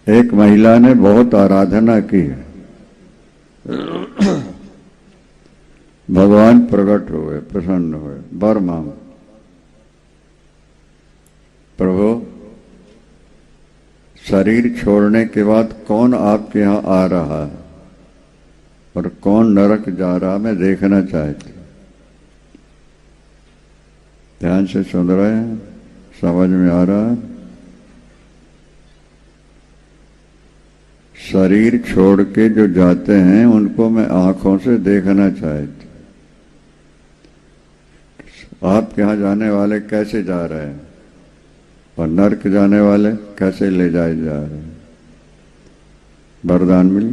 एक महिला ने बहुत आराधना की, भगवान प्रकट हुए, प्रसन्न हुए, वर मांग, प्रभु शरीर छोड़ने के बाद कौन आपके यहाँ आ रहा है और कौन नरक जा रहा, मैं देखना चाहती। ध्यान से सुन रहे हैं, समझ में आ रहा है? शरीर छोड़ के जो जाते हैं उनको मैं आंखों से देखना चाहती। आपके यहाँ जाने वाले कैसे जा रहे हैं और नरक जाने वाले कैसे ले जाए जा रहे हैं। वरदान मिली,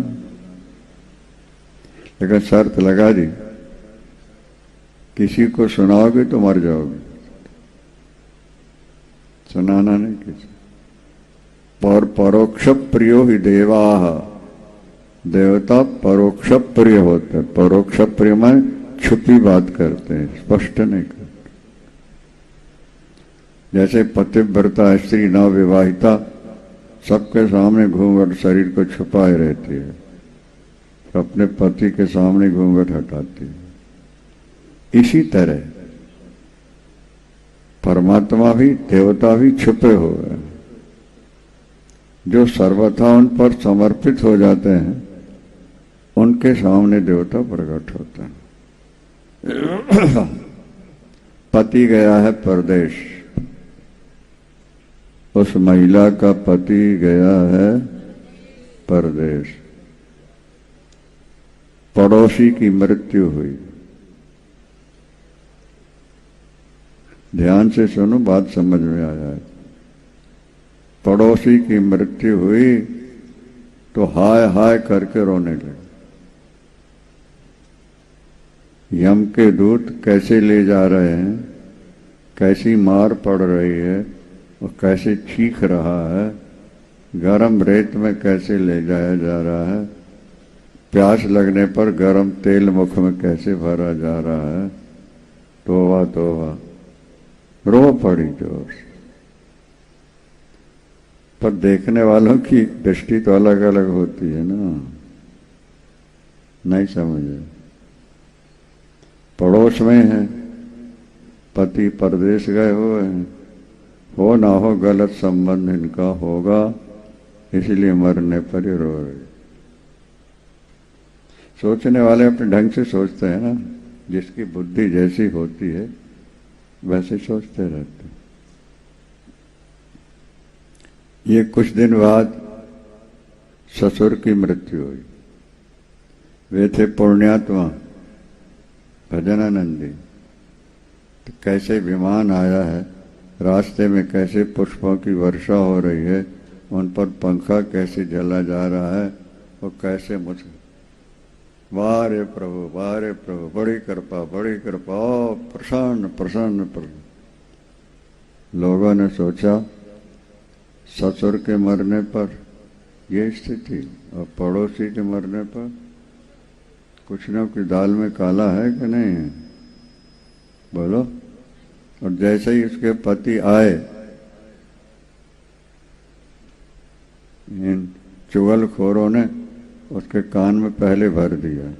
लेकिन शर्त लगा दी, किसी को सुनाओगे तो मर जाओगे, सुनाना नहीं किसी। पर परोक्ष प्रियो ही देवाः, देवता परोक्ष प्रिय होते हैं। परोक्ष प्रिय में छुपी बात करते हैं, स्पष्ट नहीं करते। जैसे पतिव्रता स्त्री न विवाहिता सबके सामने घूंघट शरीर को छुपाए रहती है, अपने पति के सामने घूंघट हटाती है। इसी तरह परमात्मा भी देवता भी छुपे हुए हैं। जो सर्वथा उन पर समर्पित हो जाते हैं उनके सामने देवता प्रकट होता है। पति गया है परदेश, उस महिला का पति गया है परदेश, पड़ोसी की मृत्यु हुई। ध्यान से सुनो, बात समझ में आ जाए। पड़ोसी की मृत्यु हुई तो हाय हाय करके रोने लगे। यम के दूत कैसे ले जा रहे हैं, कैसी मार पड़ रही है और कैसे चीख रहा है, गरम रेत में कैसे ले जाया जा रहा है, प्यास लगने पर गरम तेल मुख में कैसे भरा जा रहा है। तोबा तोबा, रो पड़ी जोर से। पर देखने वालों की दृष्टि तो अलग अलग होती है ना, नहीं समझे। पड़ोस में है, पति परदेश गए हुए हैं, हो ना हो गलत संबंध इनका होगा, इसलिए मरने पर ही रो रहे। सोचने वाले अपने ढंग से सोचते हैं ना, जिसकी बुद्धि जैसी होती है वैसे सोचते रहते हैं। ये कुछ दिन बाद ससुर की मृत्यु हुई। वे थे पुण्यात्मा भजनानंदी। तो कैसे विमान आया है, रास्ते में कैसे पुष्पों की वर्षा हो रही है, उन पर पंखा कैसे जला जा रहा है और कैसे मुझे वाह रे प्रभु, वाह रे प्रभु, बड़ी कृपा, बड़ी कृपा, प्रसन्न प्रसन्न प्रसन्न। लोगों ने सोचा ससुर के मरने पर ये स्थिति और पड़ोसी के मरने पर कुछ न कुछ दाल में काला है कि नहीं है, बोलो। और जैसे ही उसके पति आए, इन चुगलखोरों ने उसके कान में पहले भर दिया,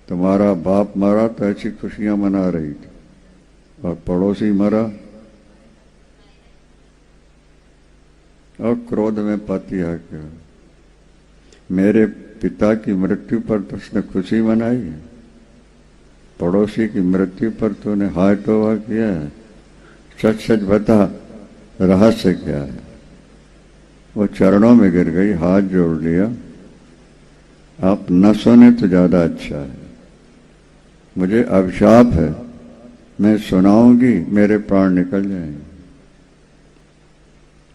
तुम्हारा बाप मरा तो ऐसी खुशियां मना रही थी, और पड़ोसी मरा। और क्रोध में पति आ गया, मेरे पिता की मृत्यु पर तो उसने खुशी मनाई है, पड़ोसी की मृत्यु पर तूने हाय तौबा किया है। सच सच बता, रहस्य क्या है। वो चरणों में गिर गई, हाथ जोड़ लिया, आप न सुने तो ज्यादा अच्छा है, मुझे अभिशाप है, मैं सुनाऊंगी मेरे प्राण निकल जाएंगे।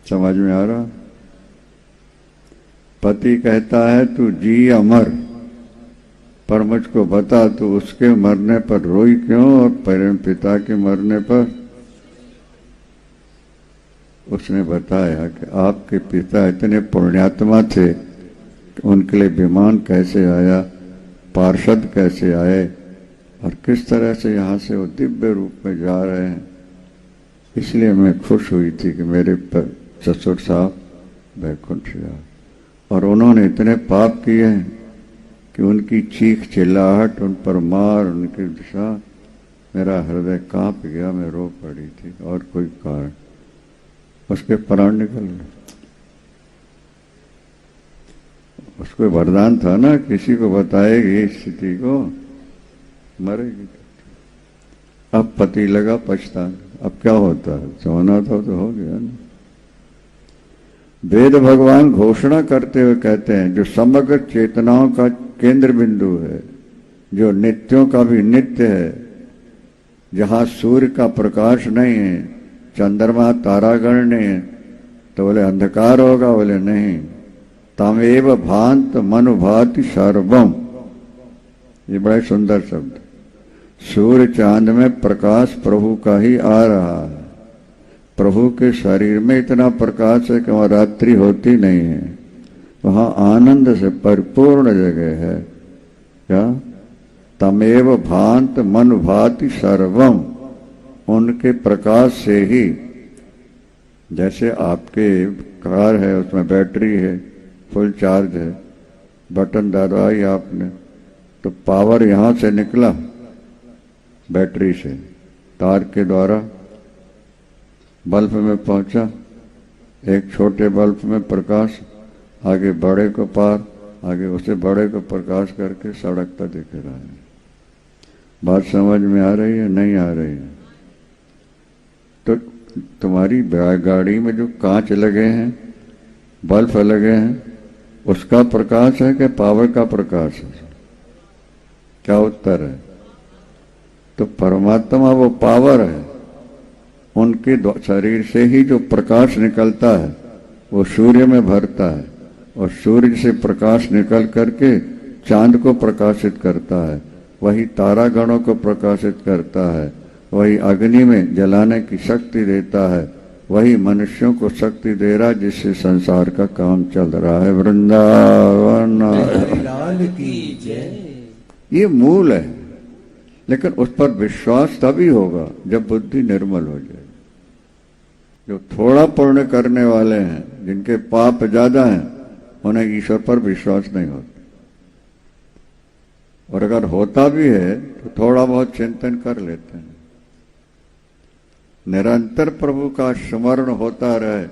समझ में आ रहा? पति कहता है तू जी अमर, पर मुझको बता तू उसके मरने पर रोई क्यों और परम पिता के मरने पर? उसने बताया कि आपके पिता इतने पुण्यात्मा थे, उनके लिए विमान कैसे आया, पार्षद कैसे आए और किस तरह से यहाँ से वो दिव्य रूप में जा रहे हैं। इसलिए मैं खुश हुई थी कि मेरे ससुर साहब वैकुंठ जाओ। और उन्होंने इतने पाप किए हैं कि उनकी चीख चिल्लाहट, उन पर मार, उनकी दिशा, मेरा हृदय कांप गया, मैं रो पड़ी थी। और कोई कारण, उसके प्राण निकल गए। उसको वरदान था ना, किसी को बताएगी इस स्थिति को मरेगी। अब पति लगा पछताने। अब क्या होता है, सोना था तो हो गया ना। वेद भगवान घोषणा करते हुए कहते हैं, जो समग्र चेतनाओं का केंद्र बिंदु है, जो नित्यों का भी नित्य है, जहां सूर्य का प्रकाश नहीं है, चंद्रमा तारागण नहीं है, तो बोले अंधकार होगा, बोले नहीं। तमेव भांत मनुभाति सर्वम, ये बड़े सुंदर शब्द। सूर्य चांद में प्रकाश प्रभु का ही आ रहा है। प्रभु के शरीर में इतना प्रकाश है कि वहां रात्रि होती नहीं है, वहां आनंद से परिपूर्ण जगह है। क्या? तमेव भांत मन भाति सर्वम, उनके प्रकाश से ही, जैसे आपके कार है, उसमें बैटरी है, फुल चार्ज है, बटन दबाई आपने तो पावर यहां से निकला बैटरी से, तार के द्वारा बल्ब में पहुंचा, एक छोटे बल्ब में प्रकाश, आगे बड़े को पार, आगे उसे बड़े को प्रकाश करके सड़कता दिख रहा है। बात समझ में आ रही है? नहीं आ रही है? तो तुम्हारी गाड़ी में जो कांच लगे हैं, बल्ब लगे हैं, उसका प्रकाश है कि पावर का प्रकाश है? क्या उत्तर है? तो परमात्मा वो पावर है, उनके शरीर से ही जो प्रकाश निकलता है वो सूर्य में भरता है, और सूर्य से प्रकाश निकल करके चांद को प्रकाशित करता है, वही तारागणों को प्रकाशित करता है, वही अग्नि में जलाने की शक्ति देता है, वही मनुष्यों को शक्ति दे रहा है, जिससे संसार का काम चल रहा है। वृंदावन की जय। ये मूल है, लेकिन उस पर विश्वास तभी होगा जब बुद्धि निर्मल हो जाए। जो थोड़ा पुण्य करने वाले हैं, जिनके पाप ज्यादा हैं, उन्हें ईश्वर पर विश्वास नहीं होता, और अगर होता भी है तो थोड़ा बहुत चिंतन कर लेते हैं। निरंतर प्रभु का स्मरण होता रहे